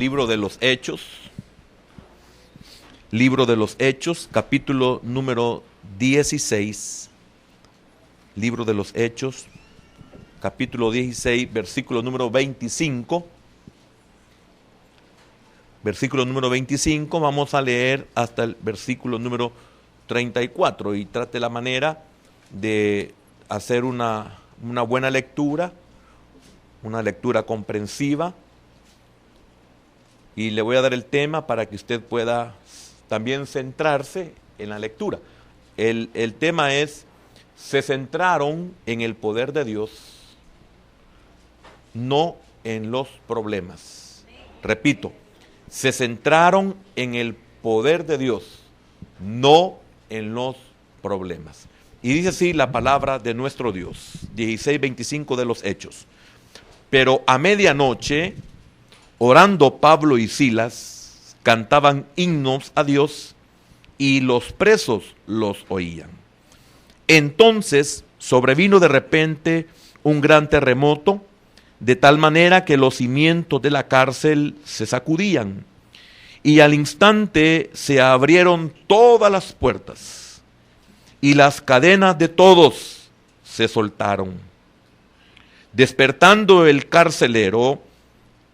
Libro de los Hechos, capítulo número 16. Libro de los Hechos, capítulo 16, versículo número 25. Versículo número 25, vamos a leer hasta el versículo número 34 y trate la manera de hacer una buena lectura, una lectura comprensiva. Y le voy a dar el tema para que usted pueda también centrarse en la lectura. El tema es: se centraron en el poder de Dios, no en los problemas. Repito, se centraron en el poder de Dios, no en los problemas. Y dice así la palabra de nuestro Dios, 16:25 de los Hechos. Pero a medianoche, orando Pablo y Silas, cantaban himnos a Dios y los presos los oían. Entonces sobrevino de repente un gran terremoto, de tal manera que los cimientos de la cárcel se sacudían, y al instante se abrieron todas las puertas, y las cadenas de todos se soltaron. Despertando el carcelero,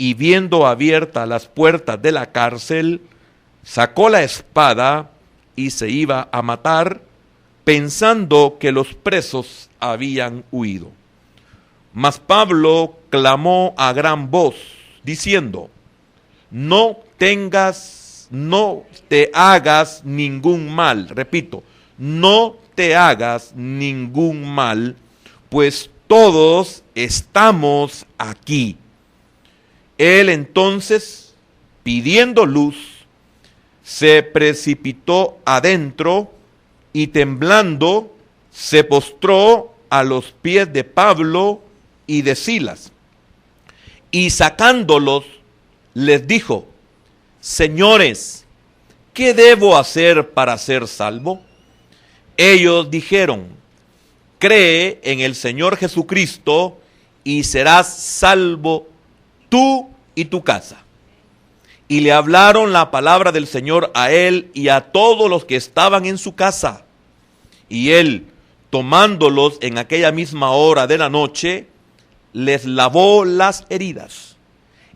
y viendo abiertas las puertas de la cárcel, sacó la espada y se iba a matar, pensando que los presos habían huido. Mas Pablo clamó a gran voz, diciendo: no te hagas ningún mal. Repito, no te hagas ningún mal, pues todos estamos aquí. Él entonces, pidiendo luz, se precipitó adentro y temblando se postró a los pies de Pablo y de Silas. Y sacándolos, les dijo: señores, ¿qué debo hacer para ser salvo? Ellos dijeron: cree en el Señor Jesucristo y serás salvo tú y tu casa. Y le hablaron la palabra del Señor a él y a todos los que estaban en su casa. Y él, tomándolos en aquella misma hora de la noche, les lavó las heridas.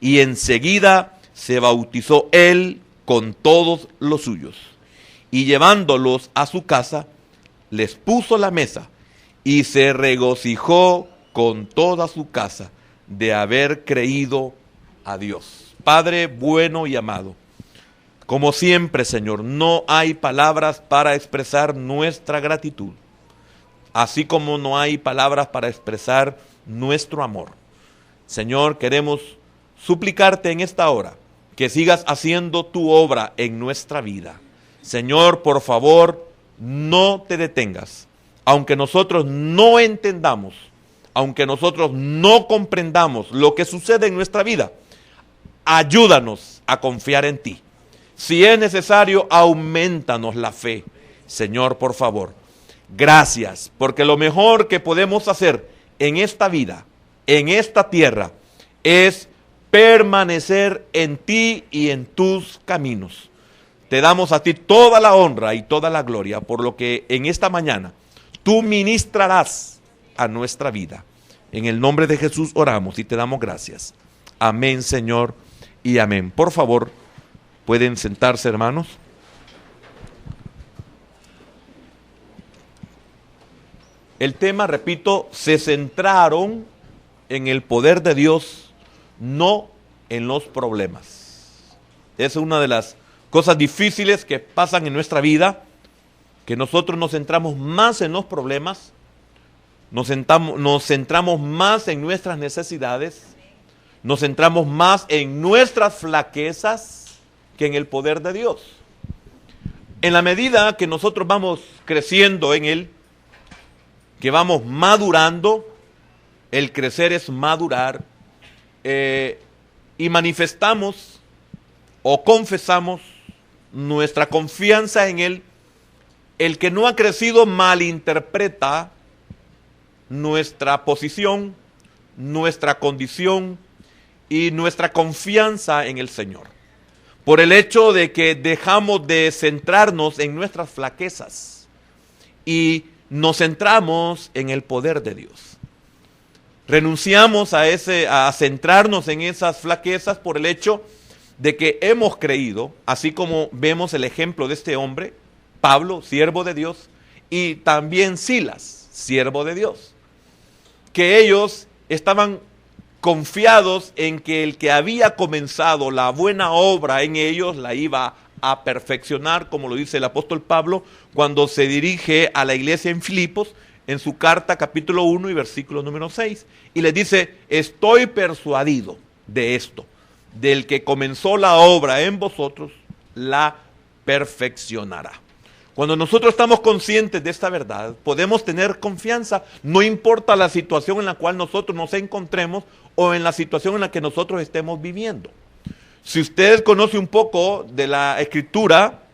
Y enseguida se bautizó él con todos los suyos. Y llevándolos a su casa, les puso la mesa y se regocijó con toda su casa de haber creído a Dios. Padre bueno y amado, como siempre, Señor, no hay palabras para expresar nuestra gratitud, así como no hay palabras para expresar nuestro amor. Señor, queremos suplicarte en esta hora que sigas haciendo tu obra en nuestra vida. Señor, por favor, no te detengas, aunque nosotros no entendamos, aunque nosotros no comprendamos lo que sucede en nuestra vida. Ayúdanos a confiar en ti. Si es necesario, aumentanos la fe. Señor, por favor, gracias, porque lo mejor que podemos hacer en esta vida, en esta tierra, es permanecer en ti y en tus caminos. Te damos a ti toda la honra y toda la gloria por lo que en esta mañana tú ministrarás a nuestra vida. En el nombre de Jesús oramos y te damos gracias. Amén, Señor, y amén. Por favor, pueden sentarse, hermanos. El tema, repito, se centraron en el poder de Dios, no en los problemas. Es una de las cosas difíciles que pasan en nuestra vida, que nosotros nos centramos más en los problemas, nos centramos más en nuestras necesidades, nos centramos más en nuestras flaquezas que en el poder de Dios. En la medida que nosotros vamos creciendo en Él, que vamos madurando, el crecer es madurar, y manifestamos o confesamos nuestra confianza en Él. El que no ha crecido malinterpreta nuestra posición, nuestra condición, y nuestra confianza en el Señor. Por el hecho de que dejamos de centrarnos en nuestras flaquezas y nos centramos en el poder de Dios. Renunciamos a centrarnos en esas flaquezas por el hecho de que hemos creído, así como vemos el ejemplo de este hombre, Pablo, siervo de Dios, y también Silas, siervo de Dios, que ellos estaban confiados en que el que había comenzado la buena obra en ellos la iba a perfeccionar, como lo dice el apóstol Pablo cuando se dirige a la iglesia en Filipos, en su carta capítulo 1 y versículo número 6, y les dice: estoy persuadido de esto, del que comenzó la obra en vosotros, la perfeccionará. Cuando nosotros estamos conscientes de esta verdad, podemos tener confianza, no importa la situación en la cual nosotros nos encontremos o en la situación en la que nosotros estemos viviendo. Si usted conoce un poco de la escritura,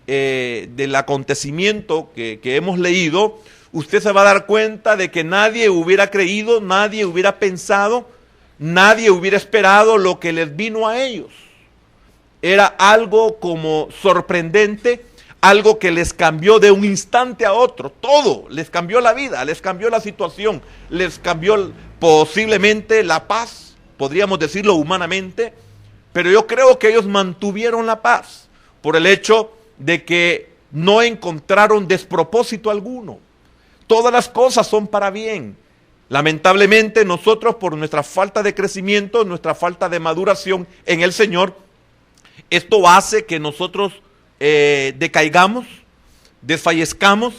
del acontecimiento que hemos leído, usted se va a dar cuenta de que nadie hubiera creído, nadie hubiera pensado, nadie hubiera esperado lo que les vino a ellos. Era algo como sorprendente, algo que les cambió de un instante a otro, todo, les cambió la vida, les cambió la situación, les cambió posiblemente la paz, podríamos decirlo humanamente, pero yo creo que ellos mantuvieron la paz por el hecho de que no encontraron despropósito alguno. Todas las cosas son para bien. Lamentablemente nosotros, por nuestra falta de crecimiento, nuestra falta de maduración en el Señor, esto hace que nosotros decaigamos, desfallezcamos,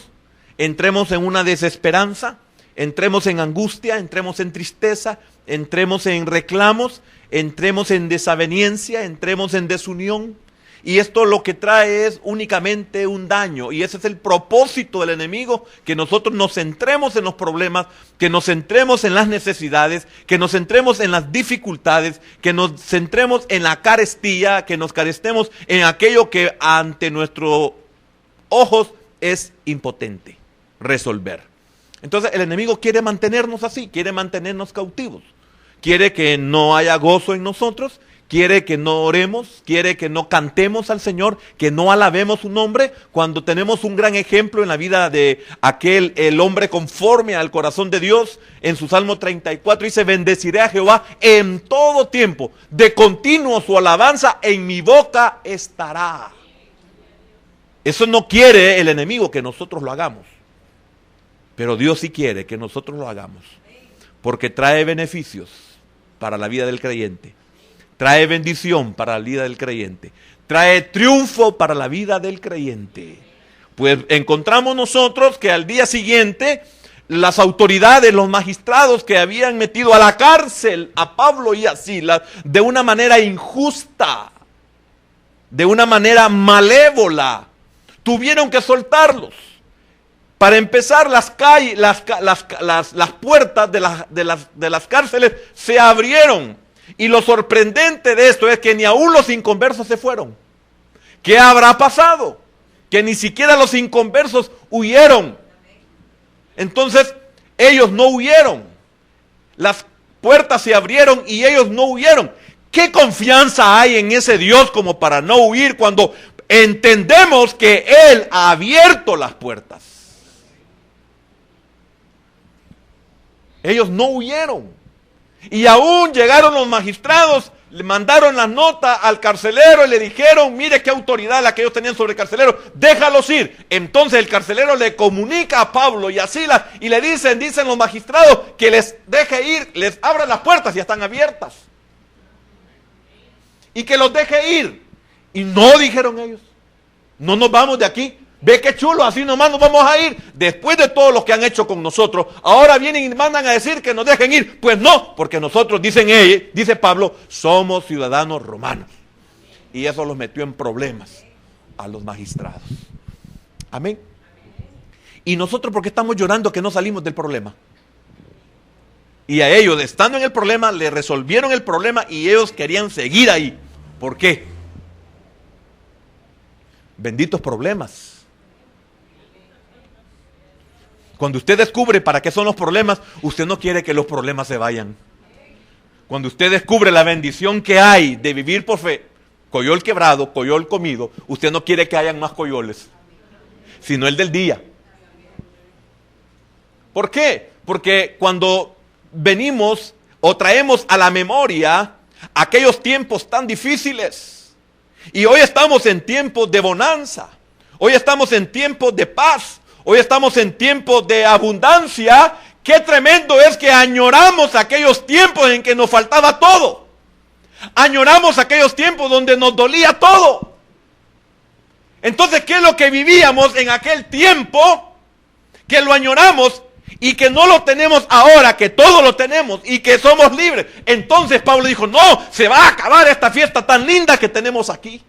entremos en una desesperanza, entremos en angustia, entremos en tristeza, entremos en reclamos, entremos en desaveniencia, entremos en desunión. Y esto lo que trae es únicamente un daño, y ese es el propósito del enemigo, que nosotros nos centremos en los problemas, que nos centremos en las necesidades, que nos centremos en las dificultades, que nos centremos en la carestía, que nos carestemos en aquello que ante nuestros ojos es impotente resolver. Entonces el enemigo quiere mantenernos así, quiere mantenernos cautivos, quiere que no haya gozo en nosotros, quiere que no oremos, quiere que no cantemos al Señor, que no alabemos su nombre, cuando tenemos un gran ejemplo en la vida de el hombre conforme al corazón de Dios. En su Salmo 34 dice: bendeciré a Jehová en todo tiempo, de continuo su alabanza en mi boca estará. Eso no quiere el enemigo que nosotros lo hagamos, pero Dios sí quiere que nosotros lo hagamos, porque trae beneficios para la vida del creyente. Trae bendición para la vida del creyente. Trae triunfo para la vida del creyente. Pues encontramos nosotros que al día siguiente las autoridades, los magistrados que habían metido a la cárcel a Pablo y a Silas de una manera injusta, de una manera malévola, tuvieron que soltarlos. Para empezar, las puertas de las cárceles se abrieron. Y lo sorprendente de esto es que ni aún los inconversos se fueron. ¿Qué habrá pasado? Que ni siquiera los inconversos huyeron. Entonces, ellos no huyeron. Las puertas se abrieron y ellos no huyeron. ¿Qué confianza hay en ese Dios como para no huir cuando entendemos que Él ha abierto las puertas? Ellos no huyeron. Y aún llegaron los magistrados, le mandaron la nota al carcelero y le dijeron: mire qué autoridad la que ellos tenían sobre el carcelero, déjalos ir. Entonces el carcelero le comunica a Pablo y a Silas y le dicen los magistrados que les deje ir, les abran las puertas, ya están abiertas. Y que los deje ir. Y no, dijeron ellos, no nos vamos de aquí. Ve qué chulo, así nomás nos vamos a ir. Después de todo lo que han hecho con nosotros, ahora vienen y mandan a decir que nos dejen ir. Pues no, porque nosotros, dice Pablo, somos ciudadanos romanos. Y eso los metió en problemas a los magistrados. Amén. Y nosotros, ¿por qué estamos llorando que no salimos del problema? Y a ellos, estando en el problema, le resolvieron el problema y ellos querían seguir ahí. ¿Por qué? Benditos problemas. Cuando usted descubre para qué son los problemas, usted no quiere que los problemas se vayan. Cuando usted descubre la bendición que hay de vivir por fe, coyol quebrado, coyol comido, usted no quiere que hayan más coyoles, sino el del día. ¿Por qué? Porque cuando venimos o traemos a la memoria aquellos tiempos tan difíciles, y hoy estamos en tiempos de bonanza, hoy estamos en tiempos de paz, hoy estamos en tiempos de abundancia, qué tremendo es que añoramos aquellos tiempos en que nos faltaba todo. Añoramos aquellos tiempos donde nos dolía todo. Entonces, ¿qué es lo que vivíamos en aquel tiempo? Que lo añoramos y que no lo tenemos ahora, que todo lo tenemos y que somos libres. Entonces Pablo dijo, no, se va a acabar esta fiesta tan linda que tenemos aquí.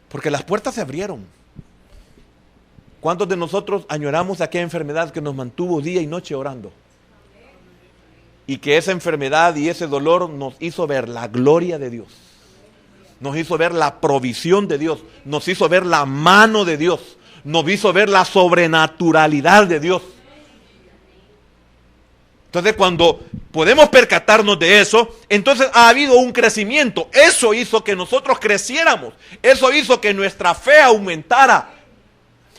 Porque las puertas se abrieron. ¿Cuántos de nosotros añoramos aquella enfermedad que nos mantuvo día y noche orando? Y que esa enfermedad y ese dolor nos hizo ver la gloria de Dios. Nos hizo ver la provisión de Dios. Nos hizo ver la mano de Dios. Nos hizo ver la sobrenaturalidad de Dios. Entonces, cuando podemos percatarnos de eso, entonces ha habido un crecimiento. Eso hizo que nosotros creciéramos. Eso hizo que nuestra fe aumentara.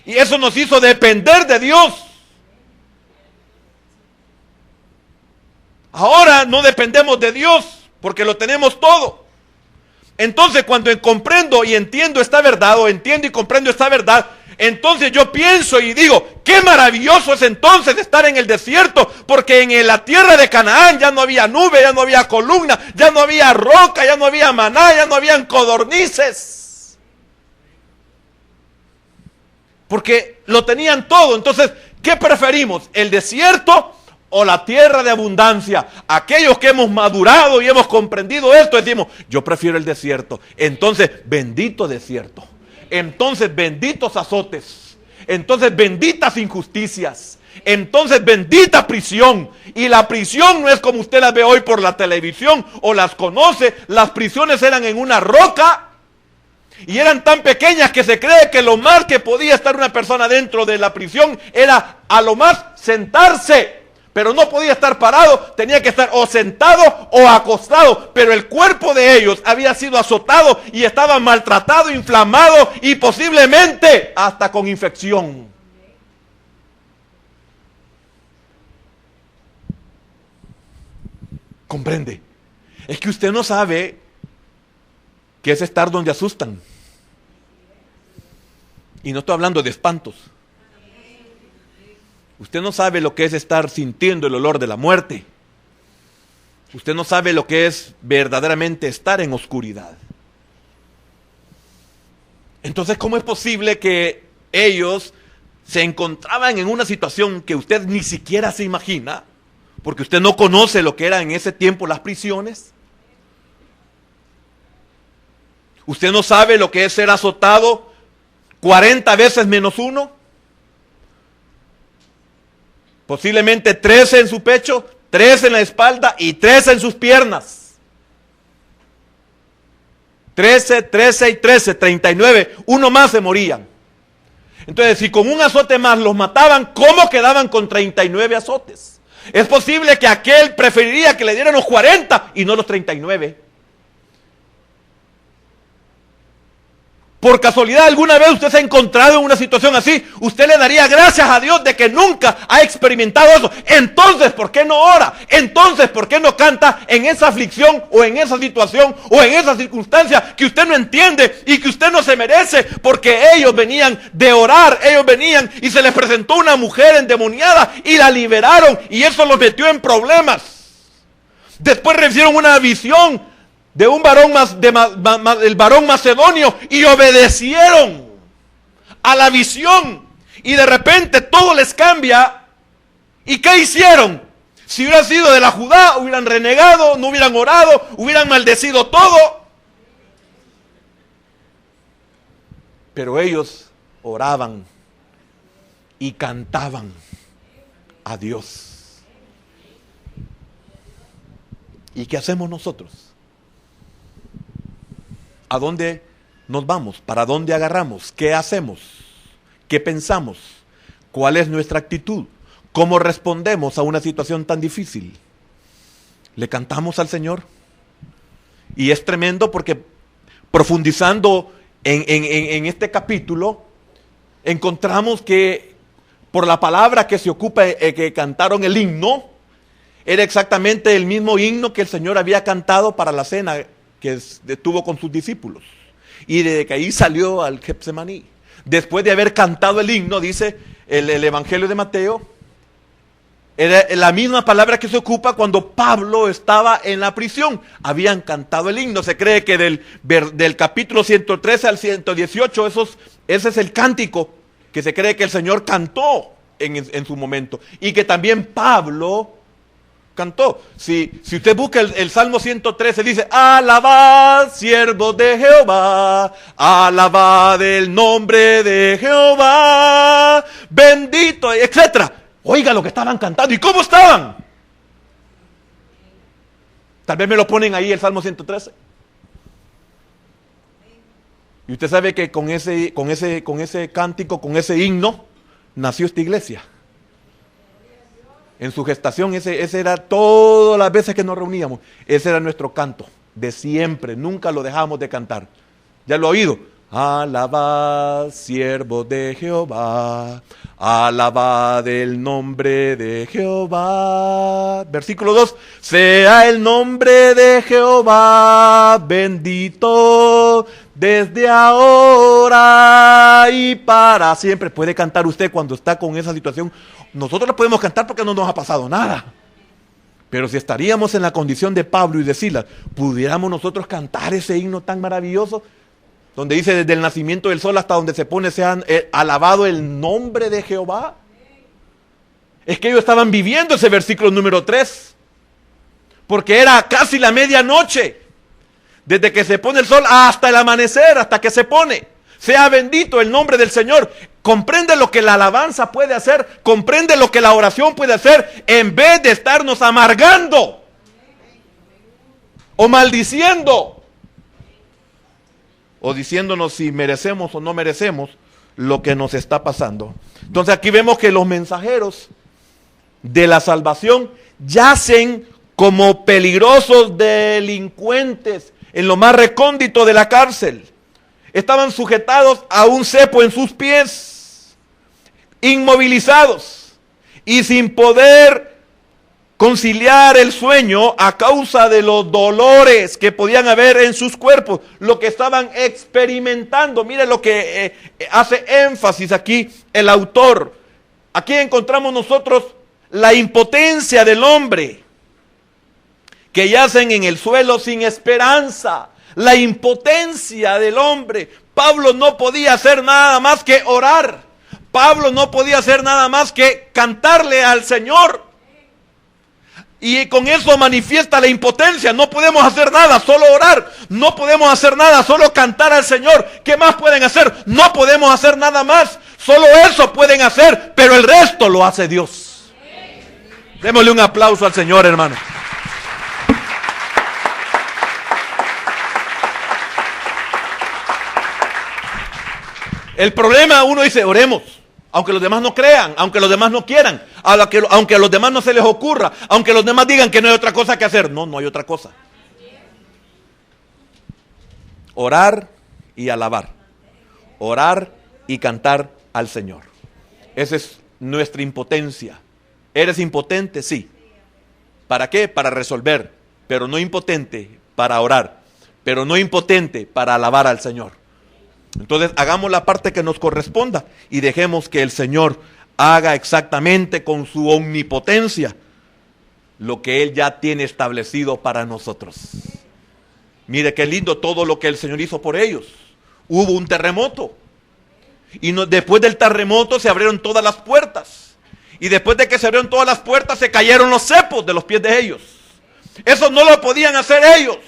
Y eso nos hizo depender de Dios. Ahora no dependemos de Dios porque lo tenemos todo. Entonces, cuando comprendo y entiendo esta verdad, o entiendo y comprendo esta verdad, entonces yo pienso y digo, qué maravilloso es entonces estar en el desierto, porque en la tierra de Canaán ya no había nube, ya no había columna, ya no había roca, ya no había maná, ya no habían codornices. Porque lo tenían todo. Entonces, ¿qué preferimos? ¿El desierto o la tierra de abundancia? Aquellos que hemos madurado y hemos comprendido esto, decimos, yo prefiero el desierto. Entonces, bendito desierto. Entonces, benditos azotes. Entonces, benditas injusticias. Entonces, bendita prisión. Y la prisión no es como usted las ve hoy por la televisión o las conoce. Las prisiones eran en una roca y eran tan pequeñas que se cree que lo más que podía estar una persona dentro de la prisión era a lo más sentarse. Pero no podía estar parado, tenía que estar o sentado o acostado. Pero el cuerpo de ellos había sido azotado y estaba maltratado, inflamado y posiblemente hasta con infección. ¿Comprende? Es que usted no sabe qué es estar donde asustan. Y no estoy hablando de espantos. Usted no sabe lo que es estar sintiendo el olor de la muerte. Usted no sabe lo que es verdaderamente estar en oscuridad. Entonces, ¿cómo es posible que ellos se encontraban en una situación que usted ni siquiera se imagina? Porque usted no conoce lo que eran en ese tiempo las prisiones. Usted no sabe lo que es ser azotado 40 veces menos uno. Posiblemente 13 en su pecho, 13 en la espalda y 13 en sus piernas. 13, 13 y 13, 39. Uno más se morían. Entonces, si con un azote más los mataban, ¿cómo quedaban con 39 azotes? Es posible que aquel preferiría que le dieran los 40 y no los 39. Por casualidad, ¿alguna vez usted se ha encontrado en una situación así? Usted le daría gracias a Dios de que nunca ha experimentado eso. Entonces, ¿por qué no ora? Entonces, ¿por qué no canta en esa aflicción o en esa situación o en esa circunstancia que usted no entiende y que usted no se merece? Porque ellos venían de orar, ellos venían y se les presentó una mujer endemoniada y la liberaron y eso los metió en problemas. Después recibieron una visión de un varón el varón macedonio y obedecieron a la visión y de repente todo les cambia. ¿Y qué hicieron? Si hubiera sido de la Judá, hubieran renegado, no hubieran orado, hubieran maldecido todo. Pero ellos oraban y cantaban a Dios. ¿Y qué hacemos nosotros? ¿A dónde nos vamos? ¿Para dónde agarramos? ¿Qué hacemos? ¿Qué pensamos? ¿Cuál es nuestra actitud? ¿Cómo respondemos a una situación tan difícil? ¿Le cantamos al Señor? Y es tremendo porque profundizando en este capítulo, encontramos que por la palabra que se ocupa, que cantaron el himno, era exactamente el mismo himno que el Señor había cantado para la cena que tuvo con sus discípulos. Y desde que ahí salió al Getsemaní. Después de haber cantado el himno, dice el Evangelio de Mateo, era la misma palabra que se ocupa cuando Pablo estaba en la prisión. Habían cantado el himno. Se cree que del capítulo 113 al 118, ese es el cántico que se cree que el Señor cantó en su momento. Y que también Pablo cantó. Si usted busca el Salmo 113, dice: alabad, siervos de Jehová, alabad el nombre de Jehová, bendito, etcétera. Oiga lo que estaban cantando. ¿Y cómo estaban? Tal vez me lo ponen ahí el Salmo 113. Y usted sabe que con ese cántico, con ese himno, nació esta iglesia. En su gestación, ese era todas las veces que nos reuníamos. Ese era nuestro canto, de siempre. Nunca lo dejamos de cantar. ¿Ya lo ha oído? Alabad, siervos de Jehová, alabad el nombre de Jehová. Versículo 2, sea el nombre de Jehová bendito desde ahora y para siempre. Puede cantar usted cuando está con esa situación. Nosotros lo podemos cantar porque no nos ha pasado nada. Pero si estaríamos en la condición de Pablo y de Silas, pudiéramos nosotros cantar ese himno tan maravilloso, donde dice: desde el nacimiento del sol hasta donde se pone, sean alabado el nombre de Jehová. Es que ellos estaban viviendo ese versículo número 3, porque era casi la medianoche, desde que se pone el sol hasta el amanecer, hasta que se pone. Sea bendito el nombre del Señor. Comprende lo que la alabanza puede hacer, comprende lo que la oración puede hacer, en vez de estarnos amargando o maldiciendo, o diciéndonos si merecemos o no merecemos lo que nos está pasando. Entonces aquí vemos que los mensajeros de la salvación yacen como peligrosos delincuentes en lo más recóndito de la cárcel. Estaban sujetados a un cepo en sus pies, inmovilizados y sin poder conciliar el sueño a causa de los dolores que podían haber en sus cuerpos, lo que estaban experimentando. Mire lo que hace énfasis aquí el autor. Aquí encontramos nosotros la impotencia del hombre, que yacen en el suelo sin esperanza. La impotencia del hombre. Pablo no podía hacer nada más que orar. Pablo no podía hacer nada más que cantarle al Señor. Y con eso manifiesta la impotencia. No podemos hacer nada, solo orar. No podemos hacer nada, solo cantar al Señor. ¿Qué más pueden hacer? No podemos hacer nada más. Solo eso pueden hacer, pero el resto lo hace Dios. Démosle un aplauso al Señor, hermano. El problema, uno dice: oremos, aunque los demás no crean, aunque los demás no quieran, aunque a los demás no se les ocurra, aunque los demás digan que no hay otra cosa que hacer. No, no hay otra cosa. Orar y alabar. Orar y cantar al Señor. Esa es nuestra impotencia. ¿Eres impotente? Sí. ¿Para qué? Para resolver, pero no impotente para orar, pero no impotente para alabar al Señor. Entonces hagamos la parte que nos corresponda y dejemos que el Señor haga exactamente con su omnipotencia lo que Él ya tiene establecido para nosotros. Mire qué lindo todo lo que el Señor hizo por ellos. Hubo un terremoto y después del terremoto se abrieron todas las puertas, y después de que se abrieron todas las puertas se cayeron los cepos de los pies de ellos. Eso no lo podían hacer ellos,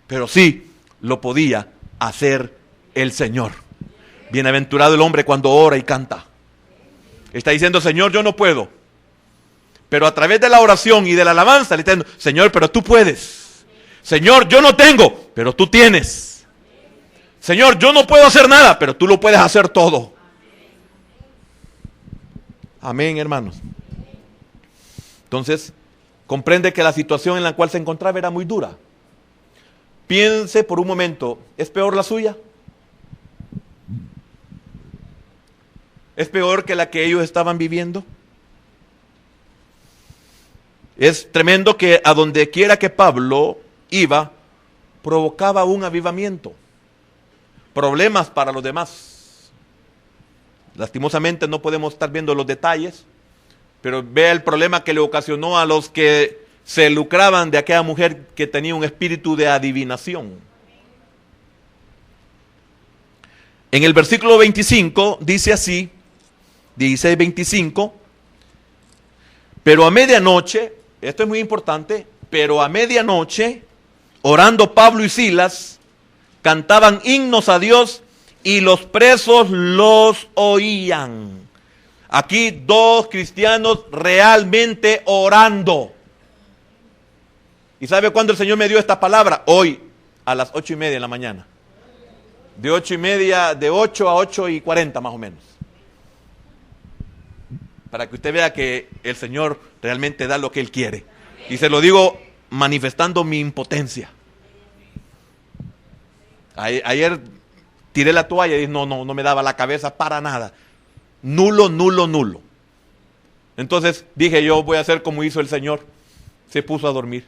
pero sí lo podía hacer el Señor. Bienaventurado el hombre cuando ora y canta. Está diciendo: Señor, yo no puedo, pero a través de la oración y de la alabanza le está diciendo: Señor, pero tú puedes. Señor, yo no tengo, pero tú tienes. Señor, yo no puedo hacer nada, pero tú lo puedes hacer todo. Amén, hermanos. Entonces, comprende que la situación en la cual se encontraba era muy dura. Piense por un momento, ¿es peor la suya? ¿Es peor que la que ellos estaban viviendo? Es tremendo que a donde quiera que Pablo iba, provocaba un avivamiento. Problemas para los demás. Lastimosamente no podemos estar viendo los detalles, pero vea el problema que le ocasionó a los que se lucraban de aquella mujer que tenía un espíritu de adivinación. En el versículo 25 dice así, 16:25, pero a medianoche, esto es muy importante, pero a medianoche, orando Pablo y Silas, cantaban himnos a Dios y los presos los oían. Aquí 2 cristianos realmente orando. ¿Y sabe cuándo el Señor me dio esta palabra? Hoy, a las 8:30 de la mañana. De 8:30, de 8 a 8:40 más o menos. Para que usted vea que el Señor realmente da lo que Él quiere. Y se lo digo manifestando mi impotencia. Ayer tiré la toalla y dije, no me daba la cabeza para nada. Nulo. Entonces dije, yo voy a hacer como hizo el Señor. Se puso a dormir.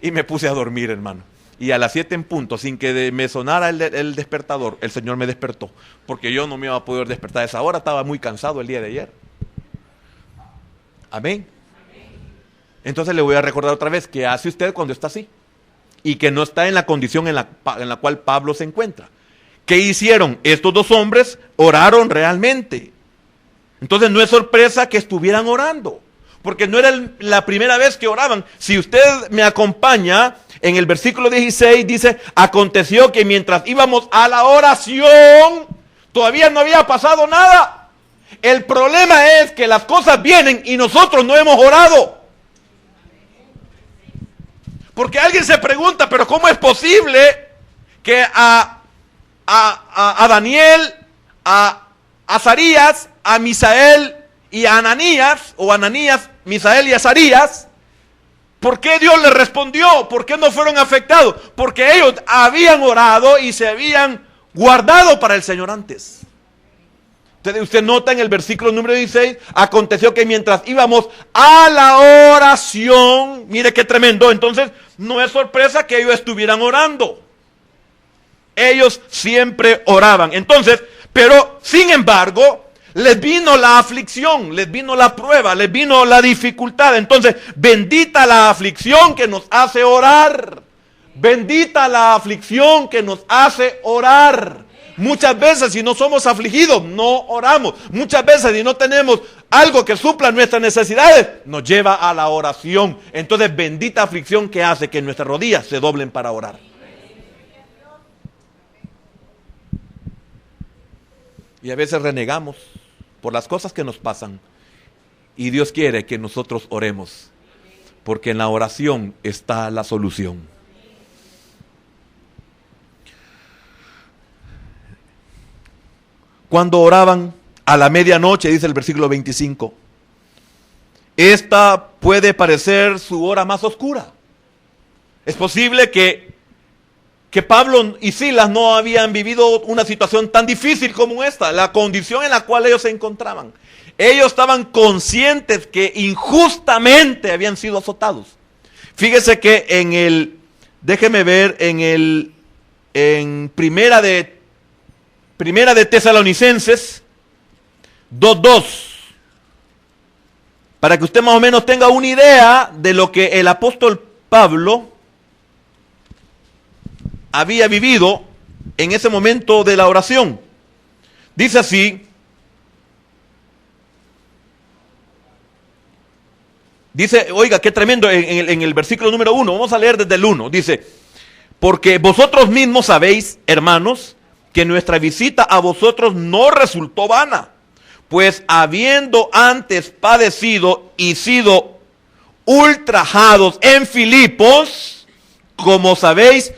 Y me puse a dormir, hermano. Y a las 7 en punto, sin que me sonara el despertador, el Señor me despertó. Porque yo no me iba a poder despertar a esa hora, estaba muy cansado el día de ayer. Amén. Entonces le voy a recordar otra vez, ¿qué hace usted cuando está así? Y que no está en la condición en la cual Pablo se encuentra. ¿Qué hicieron? Estos 2 hombres oraron realmente. Entonces no es sorpresa que estuvieran orando. Porque no era la primera vez que oraban. Si usted me acompaña, en el versículo 16 dice, aconteció que mientras íbamos a la oración, todavía no había pasado nada. El problema es que las cosas vienen y nosotros no hemos orado. Porque alguien se pregunta, pero ¿cómo es posible que a Daniel, a Azarías, a Misael y a Ananías, o Ananías, Misael y Azarías, ¿por qué Dios les respondió? ¿Por qué no fueron afectados? Porque ellos habían orado y se habían guardado para el Señor antes. Entonces usted nota en el versículo número 16, aconteció que mientras íbamos a la oración, mire qué tremendo, entonces no es sorpresa que ellos estuvieran orando. Ellos siempre oraban. Entonces, pero sin embargo, les vino la aflicción, les vino la prueba, les vino la dificultad. Entonces, bendita la aflicción que nos hace orar. Bendita la aflicción que nos hace orar. Muchas veces si no somos afligidos, no oramos. Muchas veces si no tenemos algo que supla nuestras necesidades, nos lleva a la oración. Entonces, bendita aflicción que hace que nuestras rodillas se doblen para orar. Y a veces renegamos por las cosas que nos pasan. Y Dios quiere que nosotros oremos. Porque en la oración está la solución. Cuando oraban a la medianoche, dice el versículo 25, esta puede parecer su hora más oscura. Es posible que Pablo y Silas no habían vivido una situación tan difícil como esta, la condición en la cual ellos se encontraban. Ellos estaban conscientes que injustamente habían sido azotados. Fíjese que déjeme ver, en Primera de Tesalonicenses 2:2, para que usted más o menos tenga una idea de lo que el apóstol Pablo había vivido en ese momento de la oración. Dice así, oiga, qué tremendo, en el versículo número 1, vamos a leer desde el 1, dice, porque vosotros mismos sabéis, hermanos, que nuestra visita a vosotros no resultó vana, pues habiendo antes padecido y sido ultrajados en Filipos, como sabéis,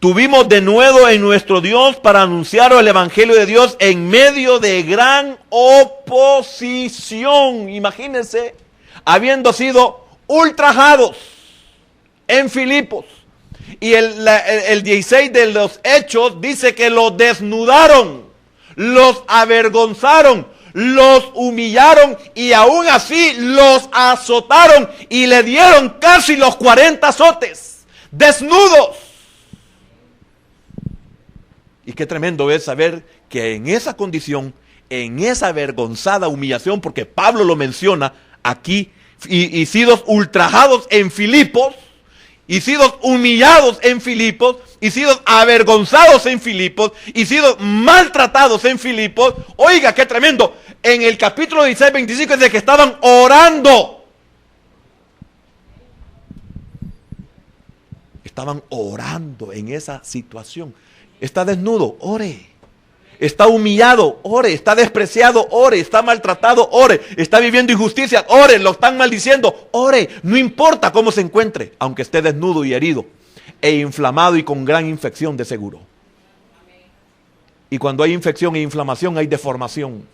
tuvimos de nuevo en nuestro Dios para anunciar el evangelio de Dios en medio de gran oposición. Imagínense, habiendo sido ultrajados en Filipos. Y el 16 de los Hechos dice que los desnudaron, los avergonzaron, los humillaron y aún así los azotaron y le dieron casi los 40 azotes, desnudos. Y qué tremendo es saber que en esa condición, en esa avergonzada humillación, porque Pablo lo menciona aquí, y sido ultrajados en Filipos, y sido humillados en Filipos, y sido avergonzados en Filipos, y sido maltratados en Filipos. Oiga, qué tremendo. En el capítulo 16, 25 dice que estaban orando. Estaban orando en esa situación. Está desnudo, ore. Está humillado, ore. Está despreciado, ore. Está maltratado, ore. Está viviendo injusticia, ore. Lo están maldiciendo, ore. No importa cómo se encuentre, aunque esté desnudo y herido, e inflamado y con gran infección de seguro. Y cuando hay infección e inflamación hay deformación.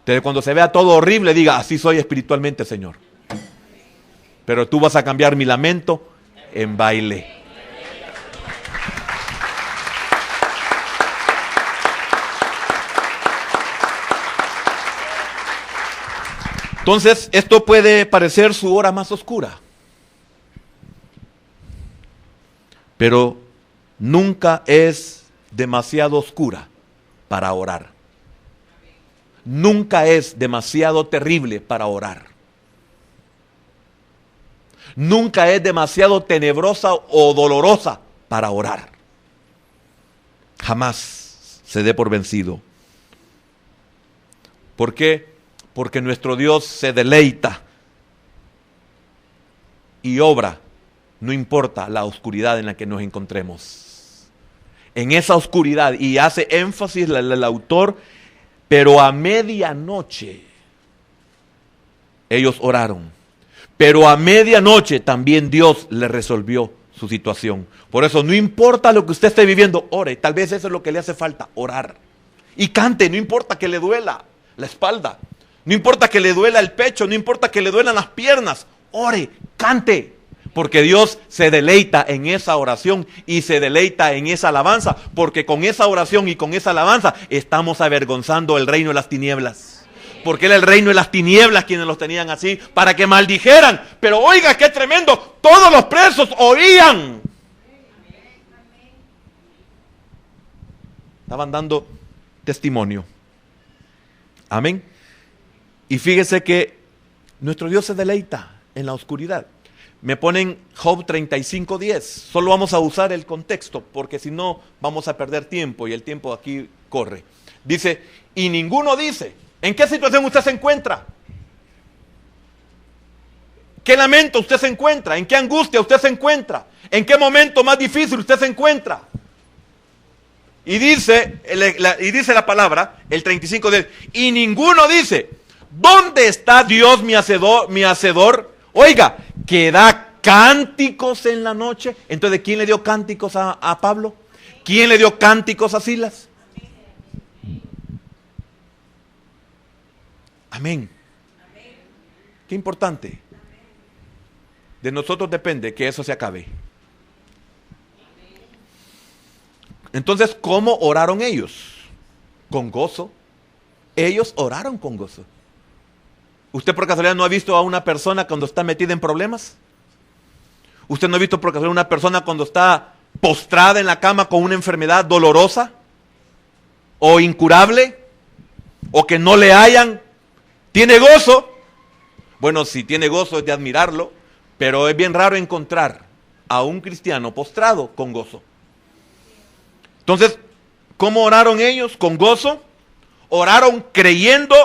Entonces cuando se vea todo horrible, diga, así soy espiritualmente, Señor. Pero tú vas a cambiar mi lamento en baile. Entonces, esto puede parecer su hora más oscura, pero nunca es demasiado oscura para orar. Nunca es demasiado terrible para orar. Nunca es demasiado tenebrosa o dolorosa para orar. Jamás se dé por vencido. ¿Por qué? Porque nuestro Dios se deleita y obra, no importa la oscuridad en la que nos encontremos. En esa oscuridad, y hace énfasis el autor, pero a medianoche ellos oraron. Pero a medianoche también Dios le resolvió su situación. Por eso no importa lo que usted esté viviendo, ore. Tal vez eso es lo que le hace falta, orar. Y cante, no importa que le duela la espalda. No importa que le duela el pecho, no importa que le duelan las piernas, ore, cante, porque Dios se deleita en esa oración y se deleita en esa alabanza, porque con esa oración y con esa alabanza estamos avergonzando el reino de las tinieblas. Porque era el reino de las tinieblas quienes los tenían así, para que maldijeran. Pero oiga, qué tremendo, todos los presos oían. Estaban dando testimonio. Amén. Y fíjese que nuestro Dios se deleita en la oscuridad. Me ponen Job 35:10. Solo vamos a usar el contexto, porque si no vamos a perder tiempo y el tiempo aquí corre. Dice, y ninguno dice, ¿en qué situación usted se encuentra? ¿Qué lamento usted se encuentra? ¿En qué angustia usted se encuentra? ¿En qué momento más difícil usted se encuentra? Y dice la palabra, el 35:10, y ninguno dice, ¿dónde está Dios mi hacedor? Oiga, que da cánticos en la noche. Entonces, ¿quién le dio cánticos a Pablo? ¿Quién le dio cánticos a Silas? Amén. Qué importante. De nosotros depende que eso se acabe. Entonces, ¿cómo oraron ellos? Con gozo. Ellos oraron con gozo. ¿Usted por casualidad no ha visto a una persona cuando está metida en problemas? ¿Usted no ha visto por casualidad una persona cuando está postrada en la cama con una enfermedad dolorosa? ¿O incurable? ¿O que no le hallan? ¿Tiene gozo? Bueno, si tiene gozo es de admirarlo, pero es bien raro encontrar a un cristiano postrado con gozo. Entonces, ¿cómo oraron ellos? Con gozo. Oraron creyendo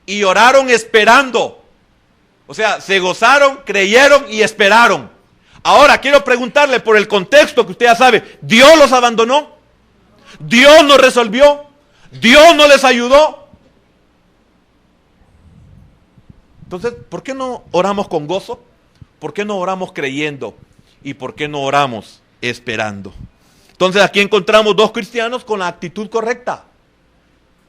y oraron esperando. O sea, se gozaron, creyeron y esperaron. Ahora, quiero preguntarle por el contexto que usted ya sabe. ¿Dios los abandonó? ¿Dios no resolvió? ¿Dios no les ayudó? Entonces, ¿por qué no oramos con gozo? ¿Por qué no oramos creyendo? ¿Y por qué no oramos? Esperando. Entonces aquí encontramos dos cristianos con la actitud correcta.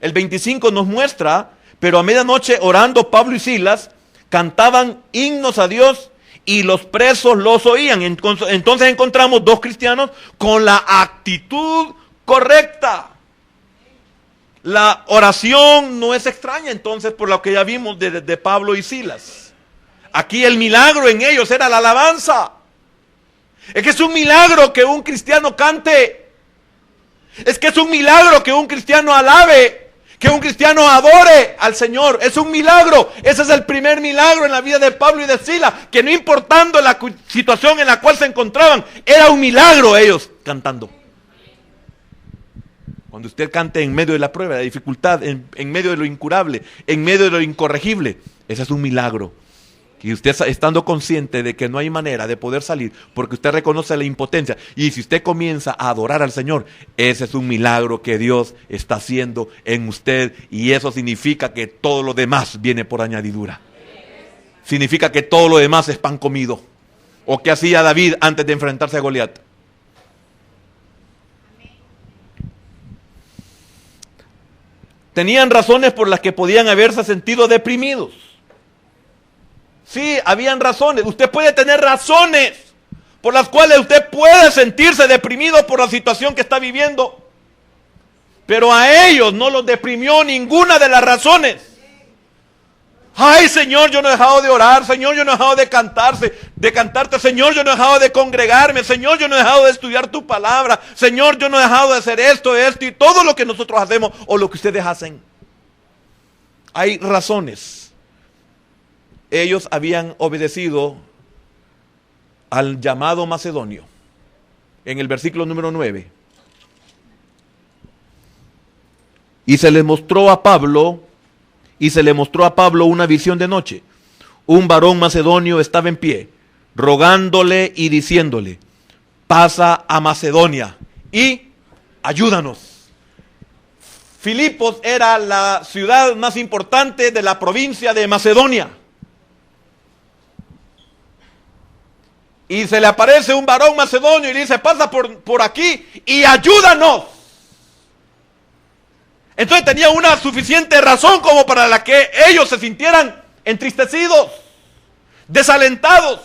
El 25 nos muestra, pero a medianoche orando Pablo y Silas cantaban himnos a Dios y los presos los oían. Entonces encontramos dos cristianos con la actitud correcta. La oración no es extraña entonces por lo que ya vimos de Pablo y Silas. Aquí el milagro en ellos era la alabanza. Es que es un milagro que un cristiano cante. Es que es un milagro que un cristiano alabe, que un cristiano adore al Señor. Es un milagro. Ese es el primer milagro en la vida de Pablo y de Silas, que no importando la situación en la cual se encontraban, era un milagro ellos cantando. Cuando usted cante en medio de la prueba, de la dificultad, en medio de lo incurable, en medio de lo incorregible, ese es un milagro. Y usted estando consciente de que no hay manera de poder salir, porque usted reconoce la impotencia, y si usted comienza a adorar al Señor, ese es un milagro que Dios está haciendo en usted, y eso significa que todo lo demás viene por añadidura. Significa que todo lo demás es pan comido. ¿O qué hacía David antes de enfrentarse a Goliat? Tenían razones por las que podían haberse sentido deprimidos. Sí, habían razones. Usted puede tener razones por las cuales usted puede sentirse deprimido por la situación que está viviendo. Pero a ellos no los deprimió ninguna de las razones. Ay, Señor, yo no he dejado de orar. Señor, yo no he dejado de cantarte. Señor, yo no he dejado de congregarme. Señor, yo no he dejado de estudiar tu palabra. Señor, yo no he dejado de hacer esto y todo lo que nosotros hacemos o lo que ustedes hacen. Hay razones. Ellos habían obedecido al llamado macedonio. En el versículo número 9. Y se le mostró a Pablo una visión de noche. Un varón macedonio estaba en pie, rogándole y diciéndole: pasa a Macedonia y ayúdanos. Filipos era la ciudad más importante de la provincia de Macedonia. Y se le aparece un varón macedonio y le dice: pasa por aquí y ayúdanos. Entonces tenía una suficiente razón como para la que ellos se sintieran entristecidos, desalentados.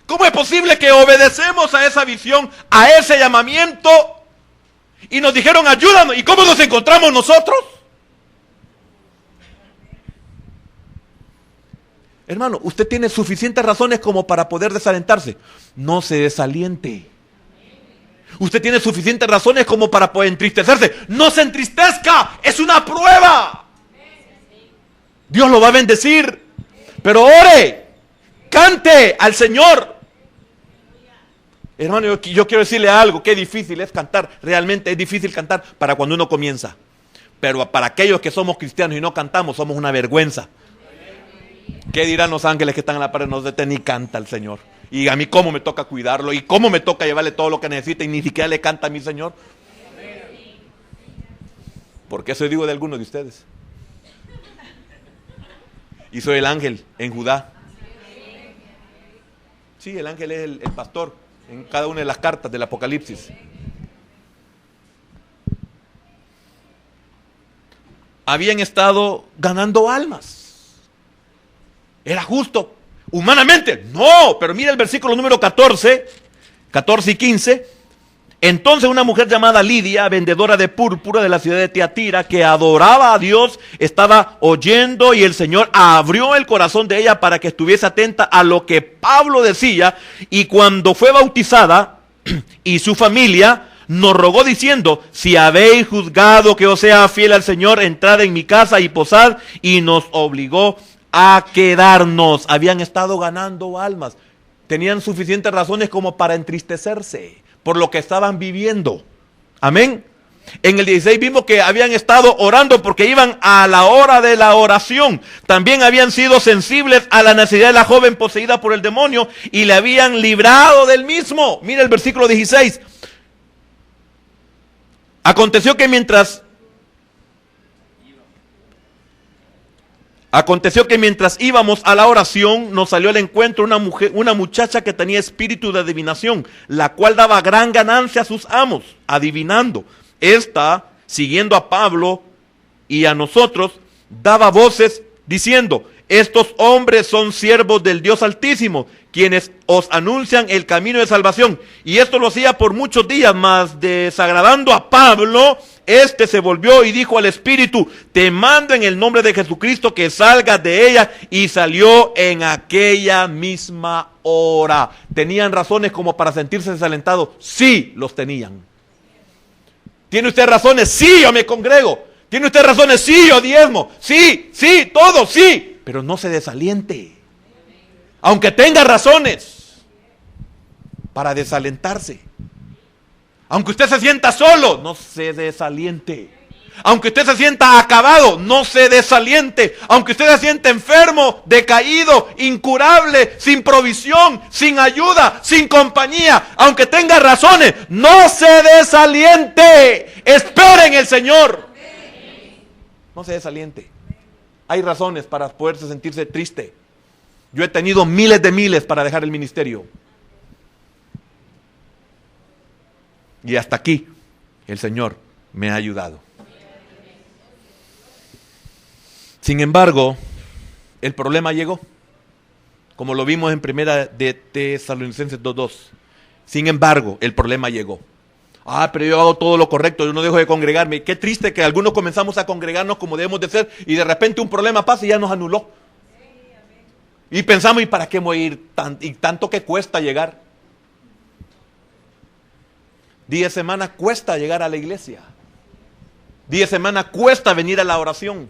¿Cómo es posible que obedecemos a esa visión, a ese llamamiento, y nos dijeron ayúdanos? ¿Y cómo nos encontramos nosotros? Hermano, usted tiene suficientes razones como para poder desalentarse. No se desaliente. Usted tiene suficientes razones como para poder entristecerse. No se entristezca, es una prueba. Dios lo va a bendecir. Pero ore, cante al Señor. Hermano, yo quiero decirle algo, qué difícil es cantar. Realmente es difícil cantar para cuando uno comienza. Pero para aquellos que somos cristianos y no cantamos, somos una vergüenza. ¿Qué dirán los ángeles que están en la pared? No se ni canta el Señor. Y a mí cómo me toca cuidarlo, y cómo me toca llevarle todo lo que necesita, y ni siquiera le canta a mi Señor. Porque eso digo de algunos de ustedes. Y soy el ángel en Judá. Sí, el ángel es el pastor en cada una de las cartas del Apocalipsis. Habían estado ganando almas. ¿Era justo? Humanamente, no, pero mira el versículo número 14 y 15. Entonces una mujer llamada Lidia, vendedora de púrpura de la ciudad de Tiatira, que adoraba a Dios, estaba oyendo, y el Señor abrió el corazón de ella para que estuviese atenta a lo que Pablo decía, y cuando fue bautizada y su familia, nos rogó diciendo: si habéis juzgado que os sea fiel al Señor, entrad en mi casa y posad, y nos obligó a quedarnos. Habían estado ganando almas. Tenían suficientes razones como para entristecerse por lo que estaban viviendo. Amén. En el 16 vimos que habían estado orando porque iban a la hora de la oración. También habían sido sensibles a la necesidad de la joven poseída por el demonio y le habían librado del mismo. Mira el versículo 16. Aconteció que mientras íbamos a la oración, nos salió al encuentro una muchacha que tenía espíritu de adivinación, la cual daba gran ganancia a sus amos, adivinando. Esta, siguiendo a Pablo y a nosotros, daba voces diciendo: estos hombres son siervos del Dios Altísimo, quienes os anuncian el camino de salvación. Y esto lo hacía por muchos días, mas desagradando a Pablo, este se volvió y dijo al espíritu: te mando en el nombre de Jesucristo que salgas de ella. Y salió en aquella misma hora. ¿Tenían razones como para sentirse desalentados? Sí, los tenían. ¿Tiene usted razones? Sí, yo me congrego. ¿Tiene usted razones? Sí, yo diezmo. Sí, sí, todo, sí. Pero no se desaliente. Aunque tenga razones para desalentarse. Aunque usted se sienta solo, no se desaliente. Aunque usted se sienta acabado, no se desaliente. Aunque usted se sienta enfermo, decaído, incurable, sin provisión, sin ayuda, sin compañía, aunque tenga razones, no se desaliente. Espere en el Señor. No se desaliente. Hay razones para poderse sentirse triste. Yo he tenido miles de miles para dejar el ministerio. Y hasta aquí el Señor me ha ayudado. Sin embargo, el problema llegó, como lo vimos en primera de Tesalonicenses 2:2. Sin embargo, el problema llegó. Pero yo hago todo lo correcto, yo no dejo de congregarme. Qué triste que algunos comenzamos a congregarnos como debemos de ser y de repente un problema pasa y ya nos anuló. Y pensamos, ¿y para qué voy a ir? Y tanto que cuesta llegar. 10 semanas cuesta llegar a la iglesia. 10 semanas cuesta venir a la oración.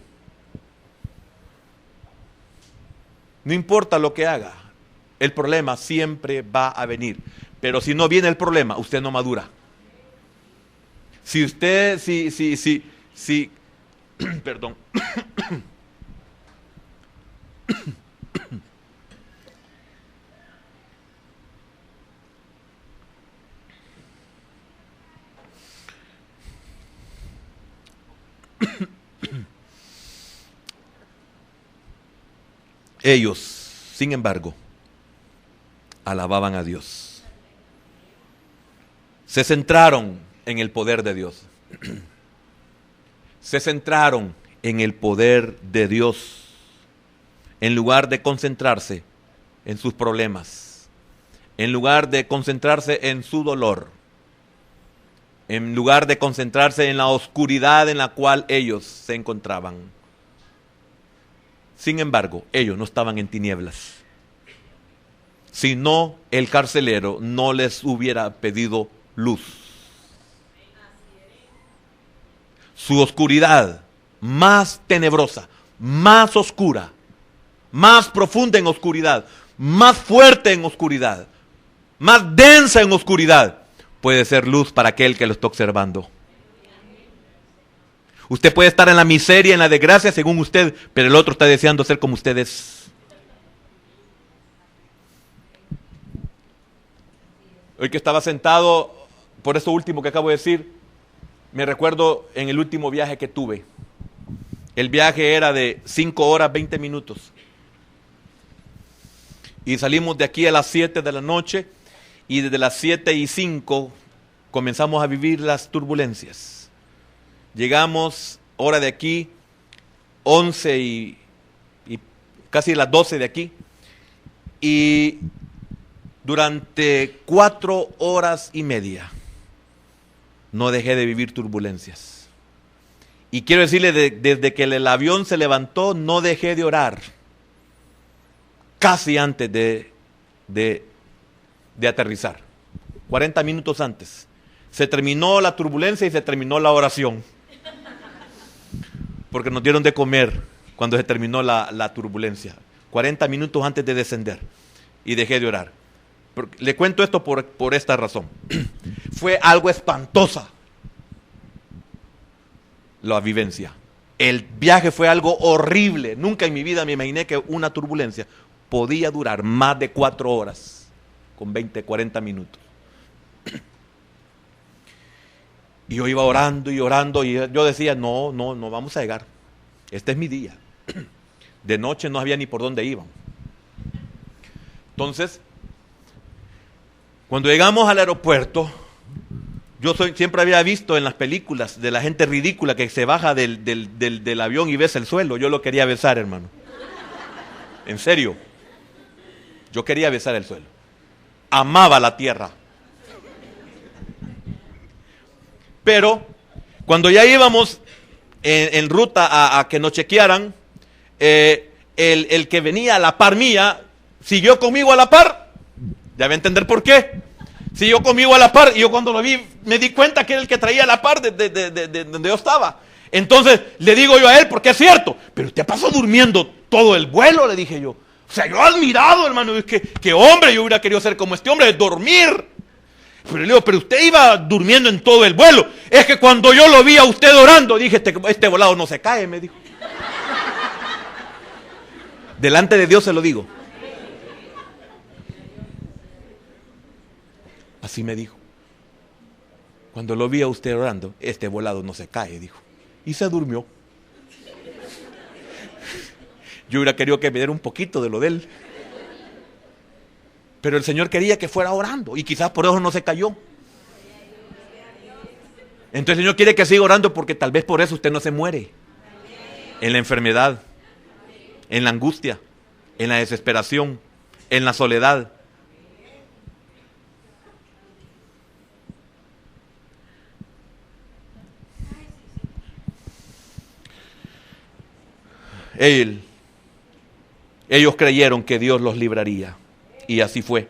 No importa lo que haga, el problema siempre va a venir. Pero si no viene el problema, usted no madura. Si usted, perdón. Ellos, sin embargo, alababan a Dios. Se centraron en el poder de Dios. Se centraron en el poder de Dios, en lugar de concentrarse en sus problemas, en lugar de concentrarse en su dolor, en lugar de concentrarse en la oscuridad en la cual ellos se encontraban. Sin embargo, ellos no estaban en tinieblas. Si no, el carcelero no les hubiera pedido luz. Su oscuridad más tenebrosa, más oscura, más profunda en oscuridad, más fuerte en oscuridad, más densa en oscuridad, puede ser luz para aquel que lo está observando. Usted puede estar en la miseria, en la desgracia según usted, pero el otro está deseando ser como usted es. Hoy que estaba sentado, por eso último que acabo de decir, me recuerdo en el último viaje que tuve. El viaje era de 5 horas 20 minutos. Y salimos de aquí a las 7 de la noche y desde las 7:05 comenzamos a vivir las turbulencias. Llegamos, hora de aquí, 11 y casi las 12 de aquí. Y durante 4 horas y media no dejé de vivir turbulencias. Y quiero decirle, desde que el avión se levantó, no dejé de orar. Casi antes de aterrizar. 40 minutos antes. Se terminó la turbulencia y se terminó la oración. Porque nos dieron de comer cuando se terminó la turbulencia. 40 minutos antes de descender. Y dejé de orar. Le cuento esto por esta razón. Fue algo espantosa la vivencia. El viaje fue algo horrible. Nunca en mi vida me imaginé que una turbulencia podía durar más de 4 horas con 20, 40 minutos. Y yo iba orando y orando y yo decía, no vamos a llegar. Este es mi día. De noche no sabía ni por dónde iban. Entonces, cuando llegamos al aeropuerto, siempre había visto en las películas de la gente ridícula que se baja del avión y besa el suelo. Yo lo quería besar, hermano. En serio. Yo quería besar el suelo. Amaba la tierra. Pero, cuando ya íbamos en ruta a que nos chequearan, el que venía a la par mía, siguió conmigo a la par. Ya va a entender por qué. Siguió conmigo a la par y yo cuando lo vi me di cuenta que era el que traía a la par de donde yo estaba. Entonces le digo yo a él, porque es cierto, pero usted pasó durmiendo todo el vuelo, le dije yo. O sea, yo admirado, hermano, es que hombre, yo hubiera querido ser como este hombre, dormir. Pero le digo, pero usted iba durmiendo en todo el vuelo. Es que cuando yo lo vi a usted orando, dije, este volado no se cae, me dijo. Delante de Dios se lo digo. Así me dijo. Cuando lo vi a usted orando, este volado no se cae, dijo. Y se durmió. Yo hubiera querido que me diera un poquito de lo de él. Pero el Señor quería que fuera orando. Y quizás por eso no se cayó. Entonces el Señor quiere que siga orando porque tal vez por eso usted no se muere. En la enfermedad, en la angustia, en la desesperación, en la soledad. Ellos creyeron que Dios los libraría. Y así fue.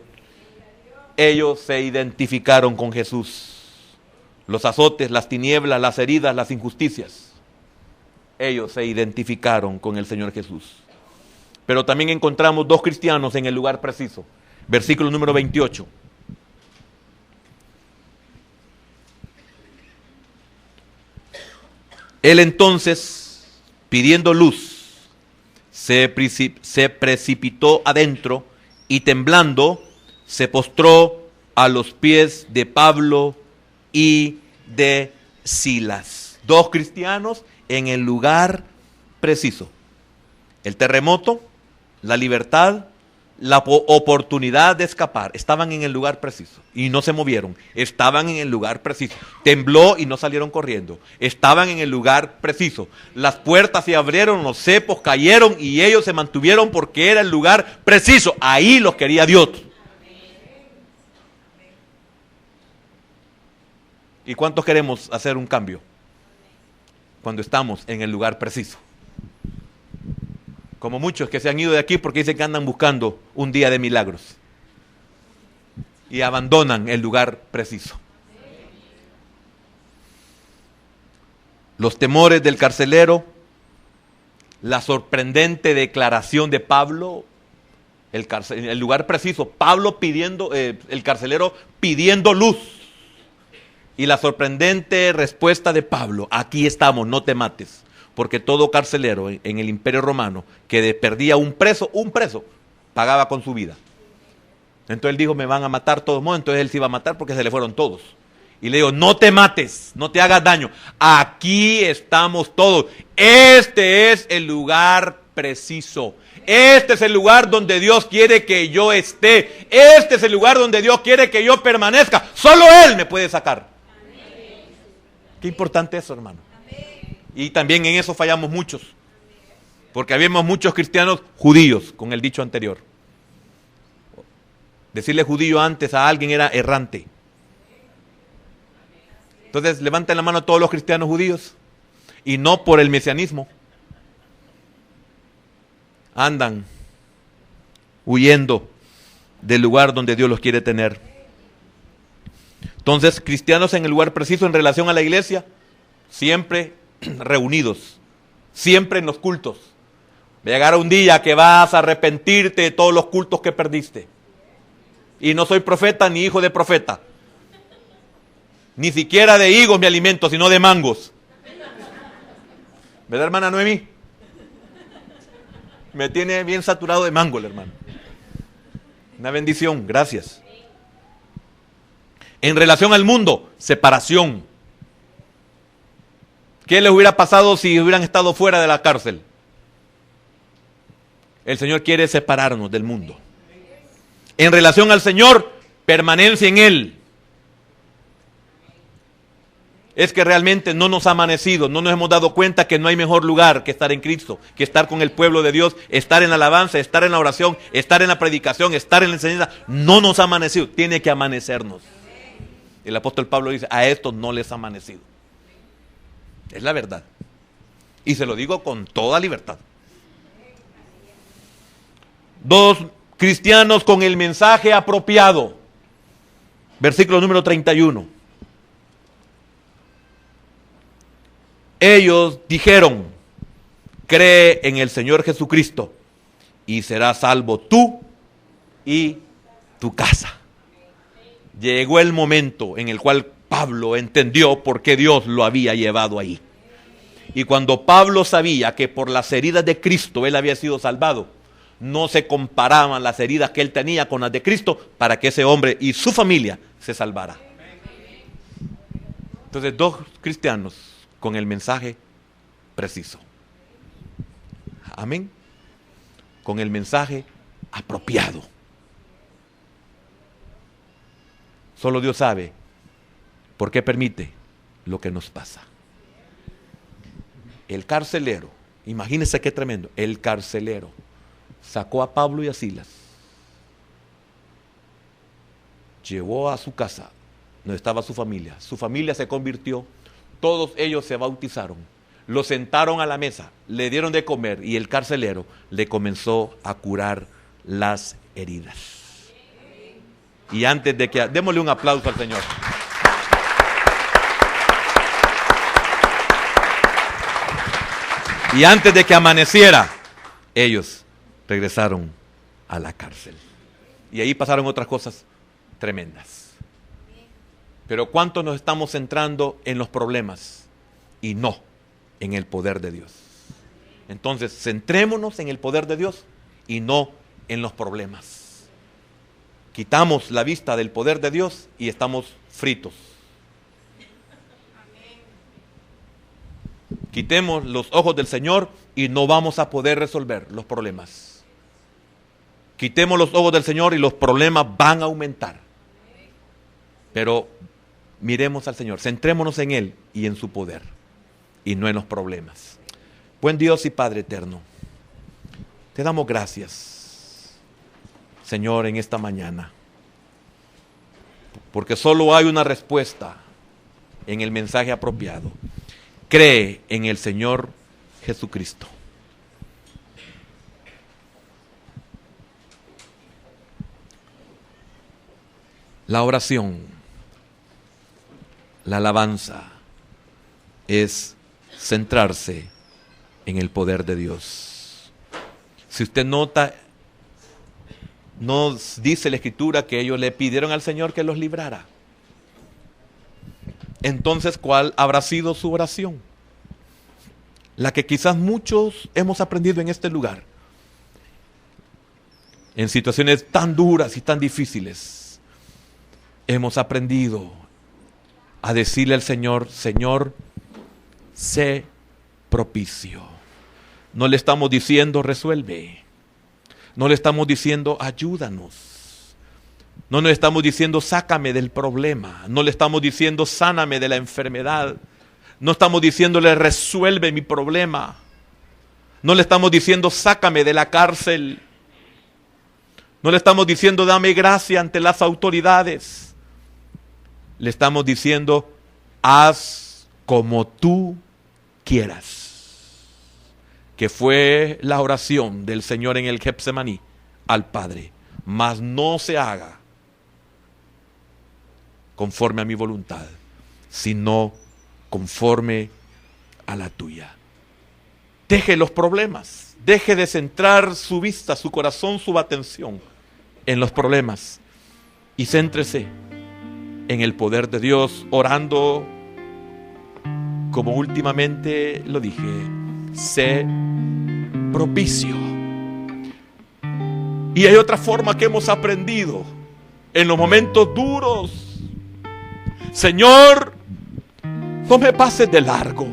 Ellos se identificaron con Jesús. Los azotes, las tinieblas, las heridas, las injusticias. Ellos se identificaron con el Señor Jesús. Pero también encontramos dos cristianos en el lugar preciso. Versículo número 28. Él entonces, pidiendo luz, se precipitó adentro y temblando se postró a los pies de Pablo y de Silas. Dos cristianos en el lugar preciso. El terremoto, la libertad, la oportunidad de escapar. Estaban en el lugar preciso y no se movieron. Estaban en el lugar preciso. Tembló y no salieron corriendo. Estaban en el lugar preciso. Las puertas se abrieron, los cepos cayeron y ellos se mantuvieron porque era el lugar preciso. Ahí los quería Dios. ¿Y cuántos queremos hacer un cambio? Cuando estamos en el lugar preciso. Como muchos que se han ido de aquí porque dicen que andan buscando un día de milagros. Y abandonan el lugar preciso. Los temores del carcelero, la sorprendente declaración de Pablo, el lugar preciso, Pablo pidiendo, el carcelero pidiendo luz. Y la sorprendente respuesta de Pablo, aquí estamos, no te mates. Porque todo carcelero en el Imperio Romano que perdía un preso, pagaba con su vida. Entonces él dijo, me van a matar todos modos, entonces él se iba a matar porque se le fueron todos. Y le digo, no te mates, no te hagas daño, aquí estamos todos. Este es el lugar preciso. Este es el lugar donde Dios quiere que yo esté. Este es el lugar donde Dios quiere que yo permanezca. Solo Él me puede sacar. Qué importante eso, hermano. Y también en eso fallamos muchos. Porque habíamos muchos cristianos judíos, con el dicho anterior. Decirle judío antes a alguien era errante. Entonces levanten la mano a todos los cristianos judíos. Y no por el mesianismo. Andan huyendo del lugar donde Dios los quiere tener. Entonces, cristianos en el lugar preciso en relación a la iglesia, siempre reunidos, siempre en los cultos. Va a llegar un día que vas a arrepentirte de todos los cultos que perdiste. Y no soy profeta ni hijo de profeta. Ni siquiera de higos me alimento, sino de mangos. ¿Verdad, hermana Noemí? Me tiene bien saturado de mango el hermano. Una bendición, gracias. En relación al mundo, separación. ¿Qué les hubiera pasado si hubieran estado fuera de la cárcel? El Señor quiere separarnos del mundo. En relación al Señor, permanencia en Él. Es que realmente no nos ha amanecido, no nos hemos dado cuenta que no hay mejor lugar que estar en Cristo, que estar con el pueblo de Dios, estar en la alabanza, estar en la oración, estar en la predicación, estar en la enseñanza. No nos ha amanecido, tiene que amanecernos. El apóstol Pablo dice, a estos no les ha amanecido. Es la verdad. Y se lo digo con toda libertad. 2 cristianos con el mensaje apropiado. Versículo número 31. Ellos dijeron, cree en el Señor Jesucristo y serás salvo tú y tu casa. Llegó el momento en el cual Pablo entendió por qué Dios lo había llevado ahí. Y cuando Pablo sabía que por las heridas de Cristo él había sido salvado, no se comparaban las heridas que él tenía con las de Cristo para que ese hombre y su familia se salvara. Entonces, 2 cristianos con el mensaje preciso. Amén. Con el mensaje apropiado. Solo Dios sabe por qué permite lo que nos pasa. El carcelero, imagínense qué tremendo, el carcelero sacó a Pablo y a Silas, llevó a su casa, donde estaba su familia se convirtió, todos ellos se bautizaron, lo sentaron a la mesa, le dieron de comer y el carcelero le comenzó a curar las heridas. Y antes de que, démosle un aplauso al Señor. Y antes de que amaneciera, ellos regresaron a la cárcel. Y ahí pasaron otras cosas tremendas. Pero ¿cuánto nos estamos centrando en los problemas y no en el poder de Dios? Entonces, centrémonos en el poder de Dios y no en los problemas. Quitamos la vista del poder de Dios y estamos fritos. Quitemos los ojos del Señor y no vamos a poder resolver los problemas. Quitemos los ojos del Señor y los problemas van a aumentar. Pero miremos al Señor, centrémonos en Él y en su poder y no en los problemas. Buen Dios y Padre eterno, te damos gracias, Señor, en esta mañana, porque solo hay una respuesta en el mensaje apropiado. Cree en el Señor Jesucristo. La oración, la alabanza, es centrarse en el poder de Dios. Si usted nota, nos dice la Escritura que ellos le pidieron al Señor que los librara. Entonces, ¿cuál habrá sido su oración? La que quizás muchos hemos aprendido en este lugar. En situaciones tan duras y tan difíciles, hemos aprendido a decirle al Señor, Señor, sé propicio. No le estamos diciendo resuelve. No le estamos diciendo ayúdanos. No le estamos diciendo sácame del problema. No le estamos diciendo sáname de la enfermedad. No estamos diciéndole resuelve mi problema. No le estamos diciendo sácame de la cárcel. No le estamos diciendo dame gracia ante las autoridades. Le estamos diciendo haz como tú quieras. Que fue la oración del Señor en el Getsemaní al Padre. Mas no se haga conforme a mi voluntad, sino conforme a la tuya. Deje los problemas, deje de centrar su vista, su corazón, su atención en los problemas y céntrese en el poder de Dios, orando como últimamente lo dije, sé propicio. Y hay otra forma que hemos aprendido en los momentos duros. Señor, no me pases de largo.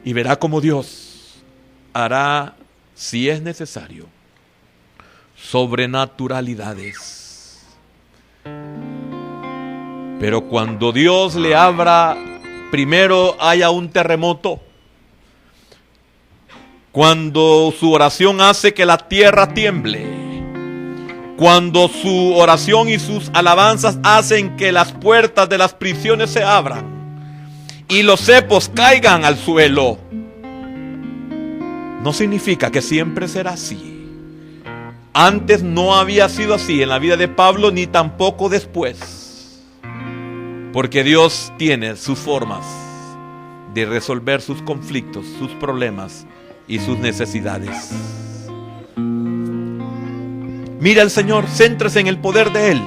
Y verá cómo Dios hará, si es necesario, sobrenaturalidades. Pero cuando Dios le abra, primero haya un terremoto. Cuando su oración hace que la tierra tiemble. Cuando su oración y sus alabanzas hacen que las puertas de las prisiones se abran y los cepos caigan al suelo, no significa que siempre será así. Antes no había sido así en la vida de Pablo, ni tampoco después. Porque Dios tiene sus formas de resolver sus conflictos, sus problemas y sus necesidades. Mira al Señor, céntrese en el poder de Él.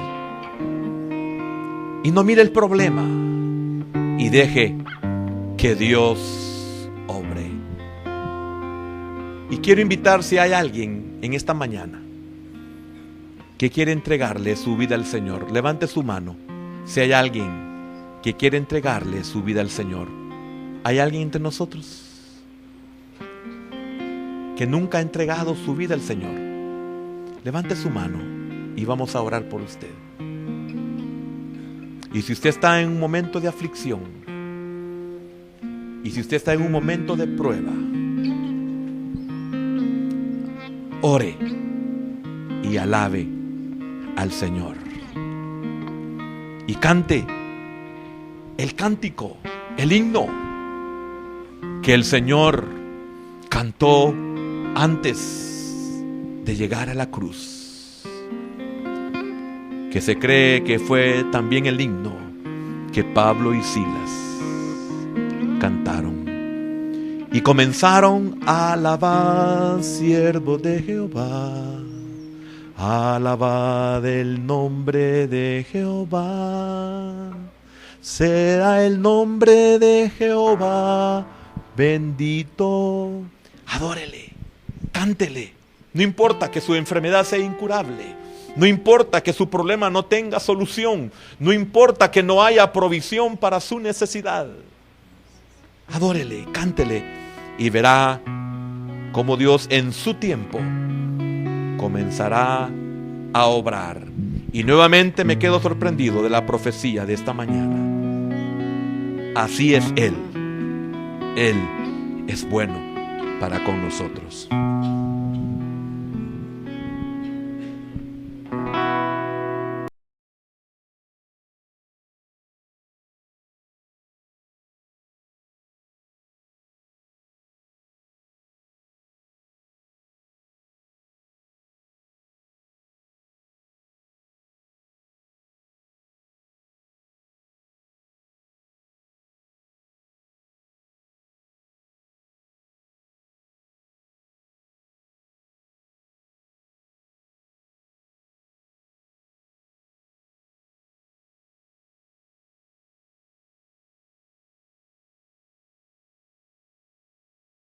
Y no mire el problema. Y deje que Dios obre. Y quiero invitar, si hay alguien en esta mañana que quiere entregarle su vida al Señor, levante su mano. Si hay alguien que quiere entregarle su vida al Señor, ¿hay alguien entre nosotros que nunca ha entregado su vida al Señor? Levante su mano y vamos a orar por usted. Y si usted está en un momento de aflicción, y si usted está en un momento de prueba, ore y alabe al Señor. Y cante el cántico, el himno que el Señor cantó antes de llegar a la cruz, que se cree que fue también el himno que Pablo y Silas cantaron y comenzaron a alabar, siervo de Jehová, alabad el nombre de Jehová, sea el nombre de Jehová bendito. Adórele, cántele. No importa que su enfermedad sea incurable, no importa que su problema no tenga solución, no importa que no haya provisión para su necesidad. Adórele, cántele y verá cómo Dios en su tiempo comenzará a obrar. Y nuevamente me quedo sorprendido de la profecía de esta mañana. Así es Él. Él es bueno para con nosotros.